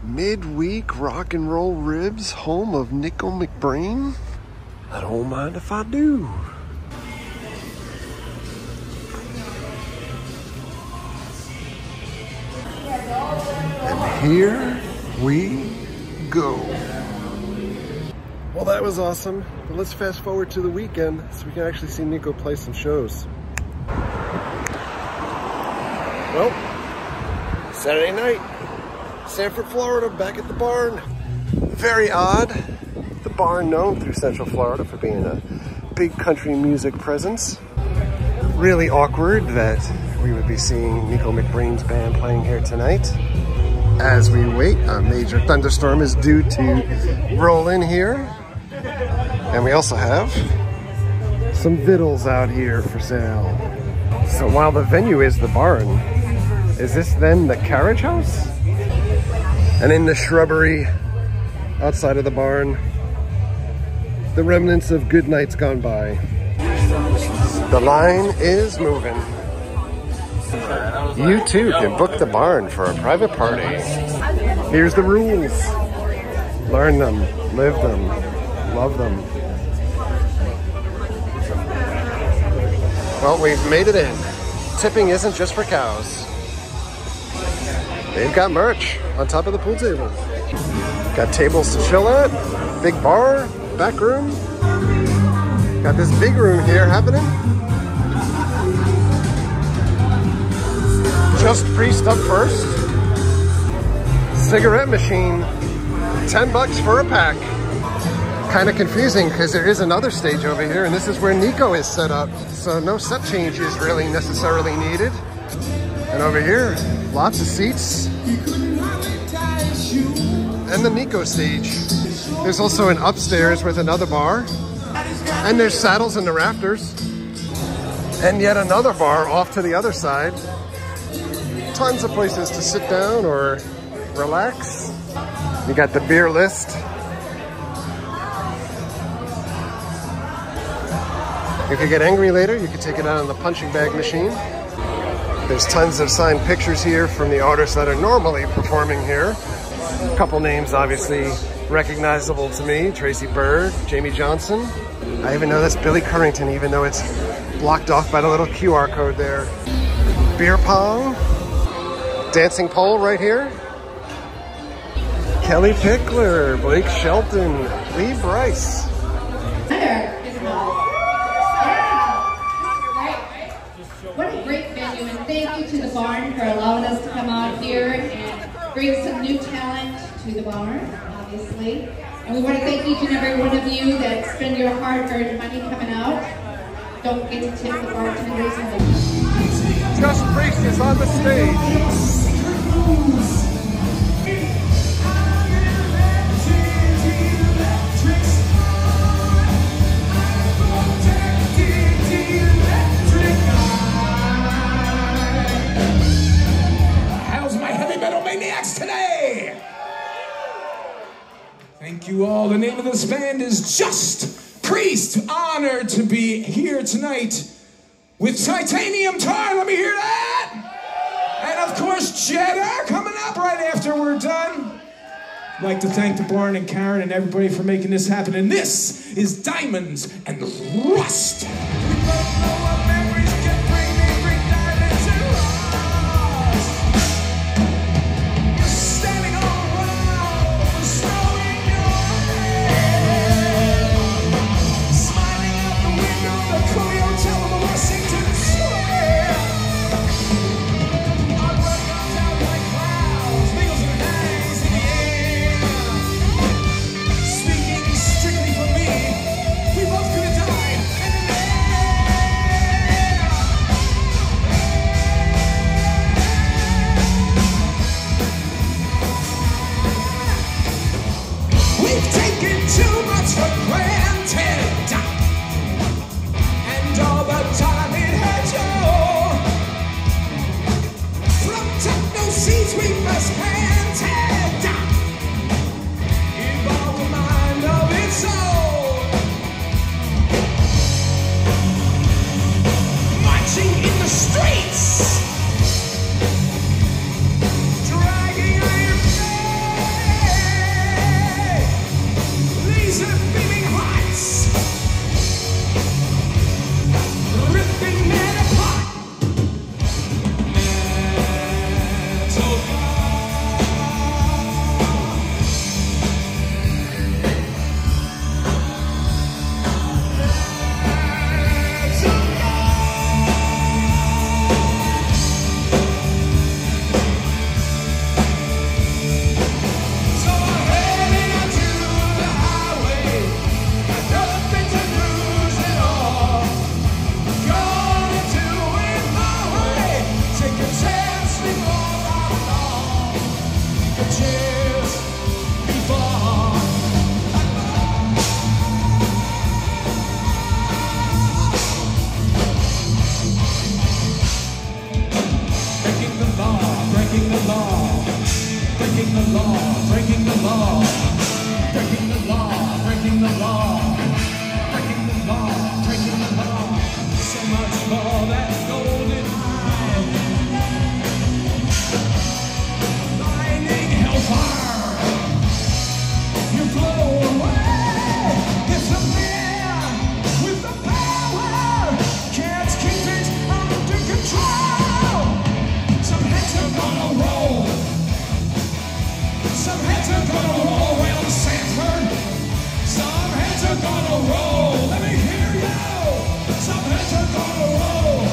Midweek rock and roll ribs, home of Nicko McBrain. I don't mind if I do. And here we go. Well, that was awesome. But let's fast forward to the weekend so we can actually see Nicko play some shows. Well, Saturday night, Sanford, Florida, back at the barn. Very odd. The barn known through Central Florida for being a big country music presence. Really awkward that we would be seeing Nicko McBrain's band playing here tonight. As we wait, a major thunderstorm is due to roll in here. And we also have some vittles out here for sale. So while the venue is the barn, is this then the carriage house? And in the shrubbery outside of the barn, the remnants of good nights gone by. The line is moving. You too can book the barn for a private party. Here's the rules. Learn them, live them, love them. Well, we've made it in. Tipping isn't just for cows. They've got merch on top of the pool table. Got tables to chill at, big bar, back room. Got this big room here happening. Judas Priest up first. Cigarette machine, $10 for a pack. Kind of confusing because there is another stage over here and this is where Nicko is set up. So no set change is really necessarily needed. And over here, lots of seats. And the Nicko stage. There's also an upstairs with another bar. And there's saddles in the rafters. And yet another bar off to the other side. Tons of places to sit down or relax. You got the beer list. If you get angry later, you can take it out on the punching bag machine. There's tons of signed pictures here from the artists that are normally performing here. A couple names obviously recognizable to me. Tracy Byrd, Jamie Johnson. I even know that's Billy Currington, even though it's blocked off by the little QR code there. Beer pong. Dancing pole right here. Kelly Pickler, Blake Shelton, Lee Bryce. What a great venue, and thank you to the barn for allowing us to come out here and bring some new talent to the barn, obviously. And we want to thank each and every one of you that spend your hard-earned money coming out. Don't forget to tip the bartenders and the... Judas Priest is on the stage. Today. Thank you all. The name of this band is Judas Priest. Honored to be here tonight with Titanium Tart. Let me hear that. And of course, Cheddar coming up right after we're done. I'd like to thank the barn and Karen and everybody for making this happen. And this is Diamonds and Rust. Speaking strictly for me, we both could have died. breaking the law, breaking the law, breaking the law, breaking the law, breaking the law. So much for that golden eye, blinding hellfire. You blow away. It's a man with the power, can't keep it under control. Some heads are gonna roll. Some heads are gonna roll around Sanford. Some heads are gonna roll. Let me hear you. Some heads are gonna roll.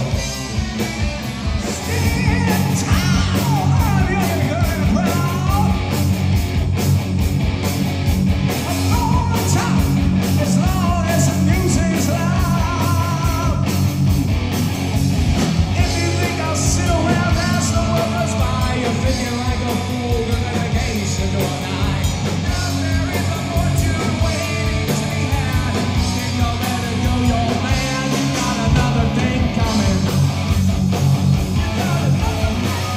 Stand tall. I'm young and good and proud. I'm on top as long as the music's loud. If you think I'll sit around as the world goes by, you're thinking like a fool. The dedication to a night. Now there is a fortune waiting to be had. If you let it go, your man, you got another thing coming. You got another thing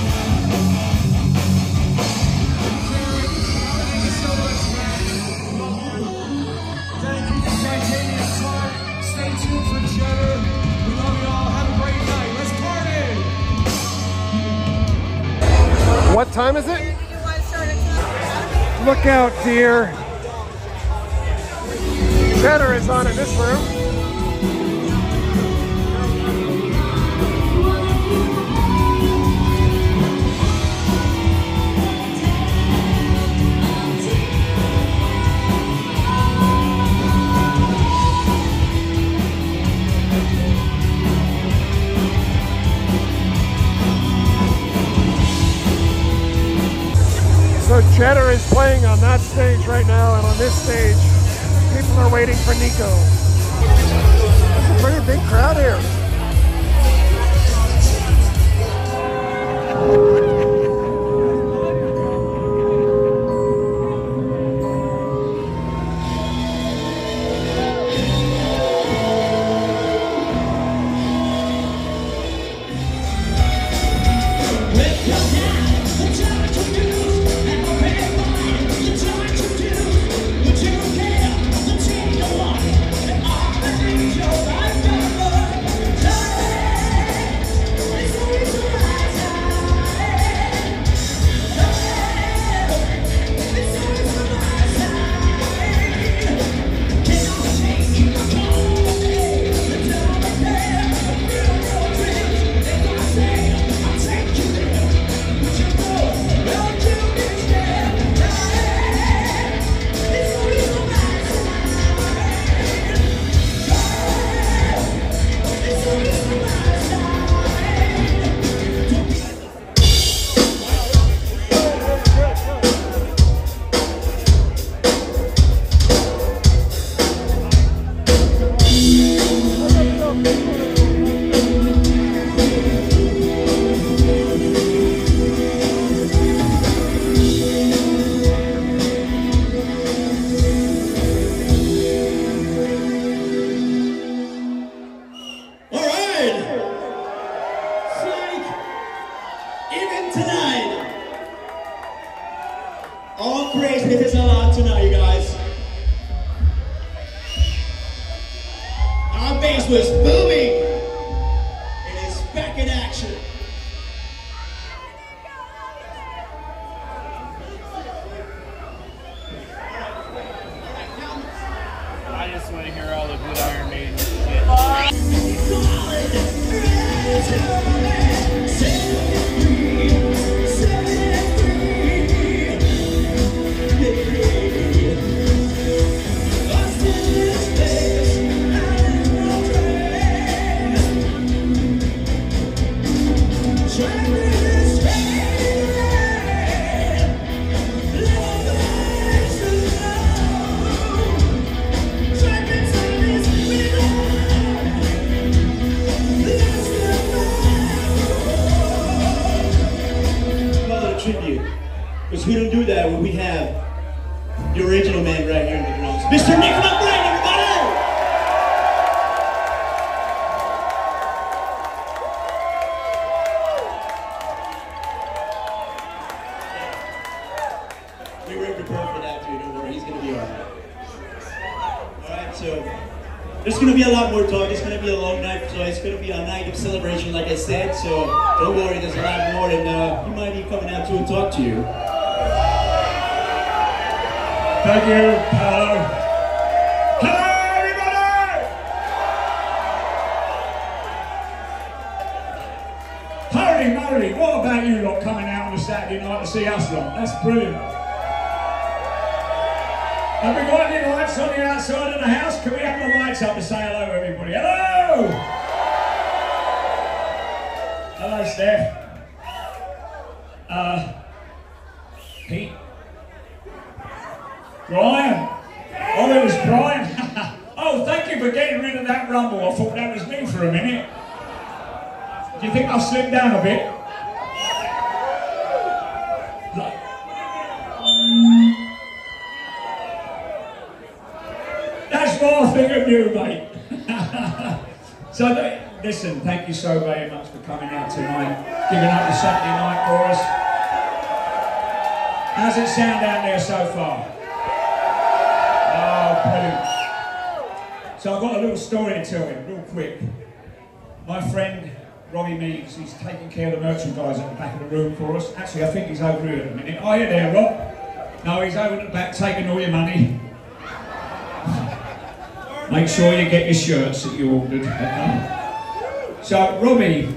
Thank you for Titanium Tart. Stay tuned for Cheddar. We love you all. Have a great night. Let's party. What time is it? Look out, dear. Cheddar is on in this room. So Cheddar is playing on that stage right now, and on this stage, people are waiting for Nicko. It's a pretty big crowd here. All praise if it's allowed tonight, you guys. Our bass was booming. It is back in action. I just want to hear all the good Iron Maiden shit. Because we don't do that when we have the original man right here in the drums. Mr. Nicko McBrain, everybody! We were prepared for that too, don't worry, he's gonna be alright. Alright, so there's gonna be a lot more talk, it's gonna be a long night, so it's gonna be a night of celebration like I said, so don't worry, there's a lot more, and he might be coming out to talk to you. Thank you. Hello. Hello, everybody! Holy moly, what about you lot coming out on a Saturday night to see us lot? That's brilliant. Have we got any lights on the outside of the house? Can we have the lights up to say hello, everybody? Hello! Hello, Steph. Pete. Brian. Oh, it was Brian. Oh, thank you for getting rid of that rumble. I thought that was me for a minute. Do you think I've slimmed down a bit? That's what I think of you, mate. So, listen, thank you so very much for coming out tonight, giving up the Saturday night for us. How's it sound out there so far? Oh, brilliant. So I've got a little story to tell you, real quick. My friend, Robbie Meeks, he's taking care of the merchandise at the back of the room for us. Actually, I think he's over here at the minute. Are you there, Rob? No, he's over at the back taking all your money. Make sure you get your shirts that you ordered. So Robbie,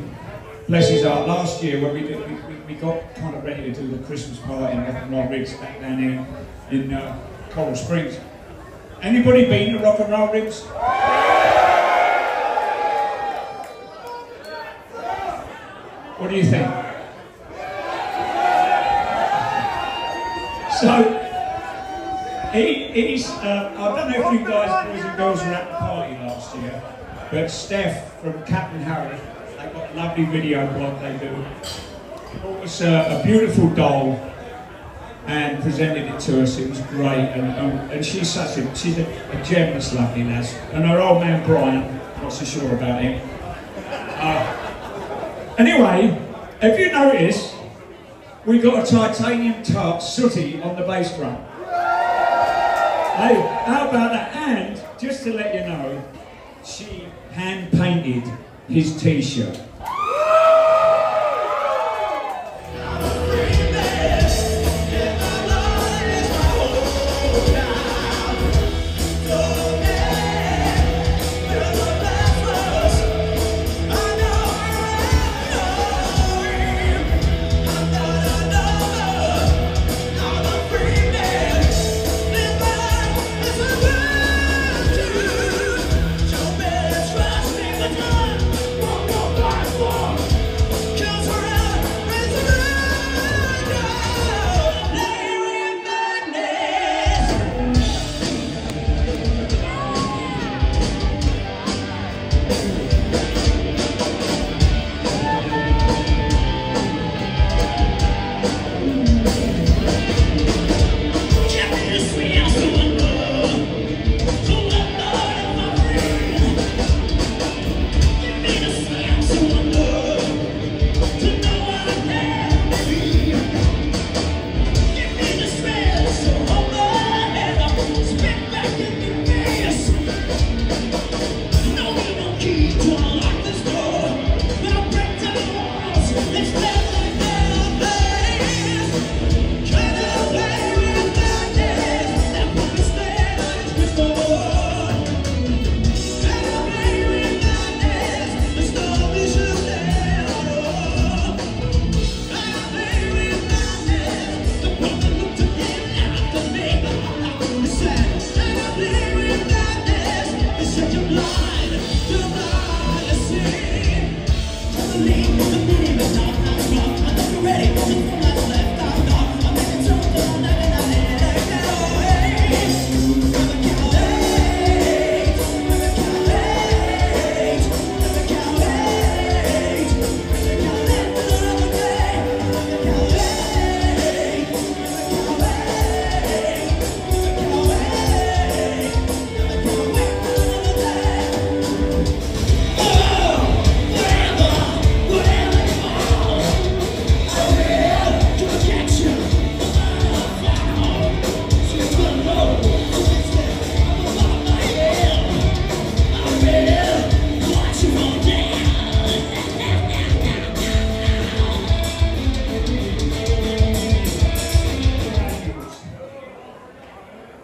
bless his heart, last year when we got kind of ready to do the Christmas party in Rock and Roll Ribs back down here in Coral Springs. Anybody been to Rock and Roll Ribs? What do you think? So, he's, I don't know if you guys, boys and girls, were at the party last year, but Steph from Captain Harry, they got a lovely video of what they do. It was a beautiful doll and presented it to us. It was great, and she's a gem, this lovely lass. And her old man Brian, not so sure about him. Anyway, if you notice, we got a titanium tart sooty on the bass drum. Hey, how about that? And just to let you know, she hand painted his t-shirt. One more time.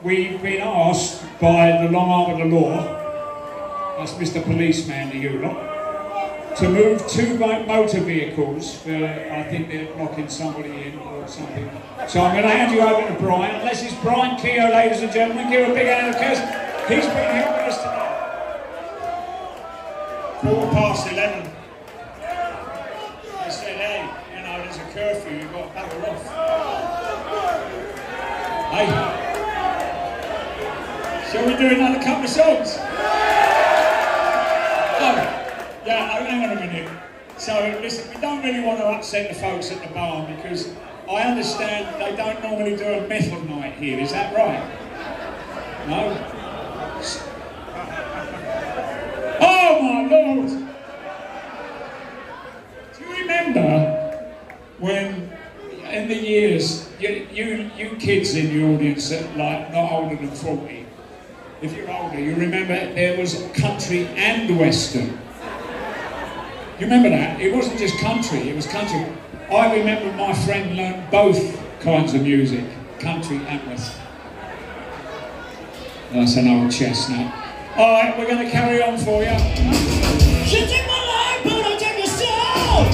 we've been asked by the long arm of the law, that's Mr. Policeman to you lot, to move 2 motor vehicles. I think they're blocking somebody in or something. So I'm going to hand you over to Brian, unless it's Brian Keogh, ladies and gentlemen. Give a big hand of applause. He's been helping us tonight. 11:15. They said, hey, you know, there's a curfew, you've got to bugger off. Hey, shall we do another couple of songs? Oh, yeah, hang on a minute. So, listen, we don't really want to upset the folks at the bar because I understand they don't normally do a metal night here, is that right? No? Oh my Lord! Do you remember when, in the years, you kids in the audience that like not older than 40, if you're older, you remember there was country and western. You remember that? It wasn't just country, it was country. I remember my friend learned both kinds of music, country and western. That's an old chestnut. All right, we're going to carry on for you. You take my life, but I'll take your soul.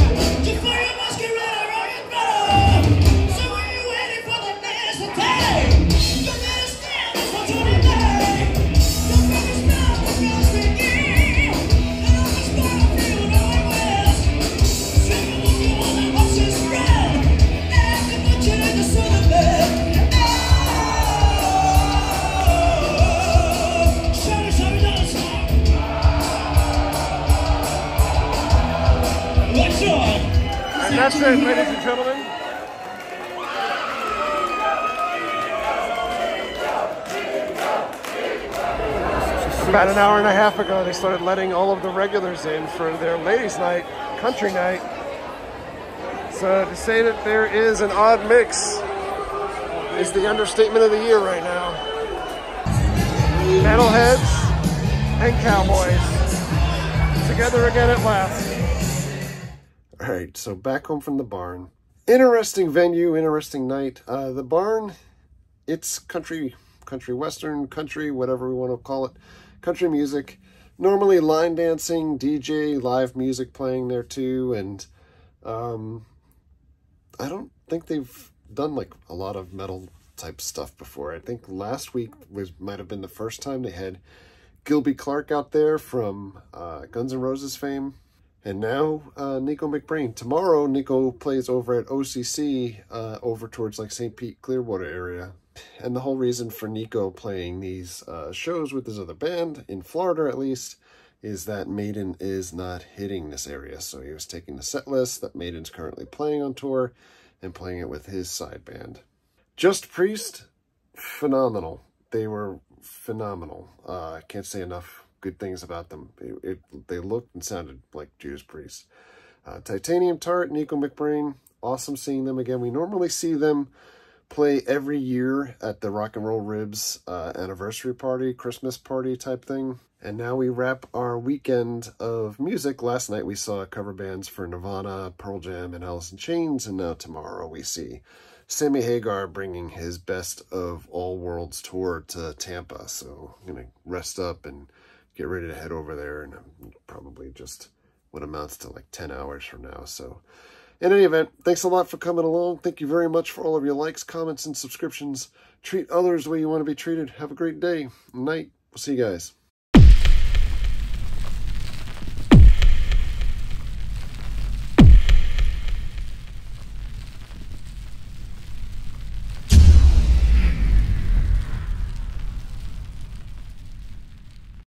You fire your masquerade on your brother. So when you're waiting for the next attack, you gotta stand for 20 days. Your brother's mouth is just begin. And I'm just gonna feel the west. Second look you on the boxes spread. And the butcher in the southern bed. And that's it, ladies and gentlemen. About an hour and a half ago, they started letting all of the regulars in for their ladies' night, country night. So to say that there is an odd mix is the understatement of the year right now. Metalheads and Cowboys together again at last. All right, so back home from the barn. Interesting venue, interesting night. The barn, it's country western, country, whatever we want to call it. Country music. Normally line dancing, DJ, live music playing there too. And I don't think they've done like a lot of metal type stuff before. I think last week might have been the first time they had Gilby Clarke out there from Guns N' Roses fame. And now, Nicko McBrain. Tomorrow, Nicko plays over at OCC, over towards like St. Pete, Clearwater area. And the whole reason for Nicko playing these shows with his other band, in Florida at least, is that Maiden is not hitting this area. So he was taking the set list that Maiden's currently playing on tour and playing it with his side band. Judas Priest, phenomenal. They were phenomenal. I can't say enough good things about them. They looked and sounded like Judas Priest. Titanium Tart, Nicko McBrain, awesome seeing them again. We normally see them play every year at the Rock and Roll Ribs anniversary party, Christmas party type thing. And now we wrap our weekend of music. Last night we saw cover bands for Nirvana, Pearl Jam, and Alice in Chains. And now tomorrow we see Sammy Hagar bringing his Best of All Worlds tour to Tampa. So I'm going to rest up and get ready to head over there, and probably just what amounts to like 10 hours from now. So in any event, thanks a lot for coming along. Thank you very much for all of your likes, comments, and subscriptions. Treat others the way you want to be treated. Have a great day, night. We'll see you guys.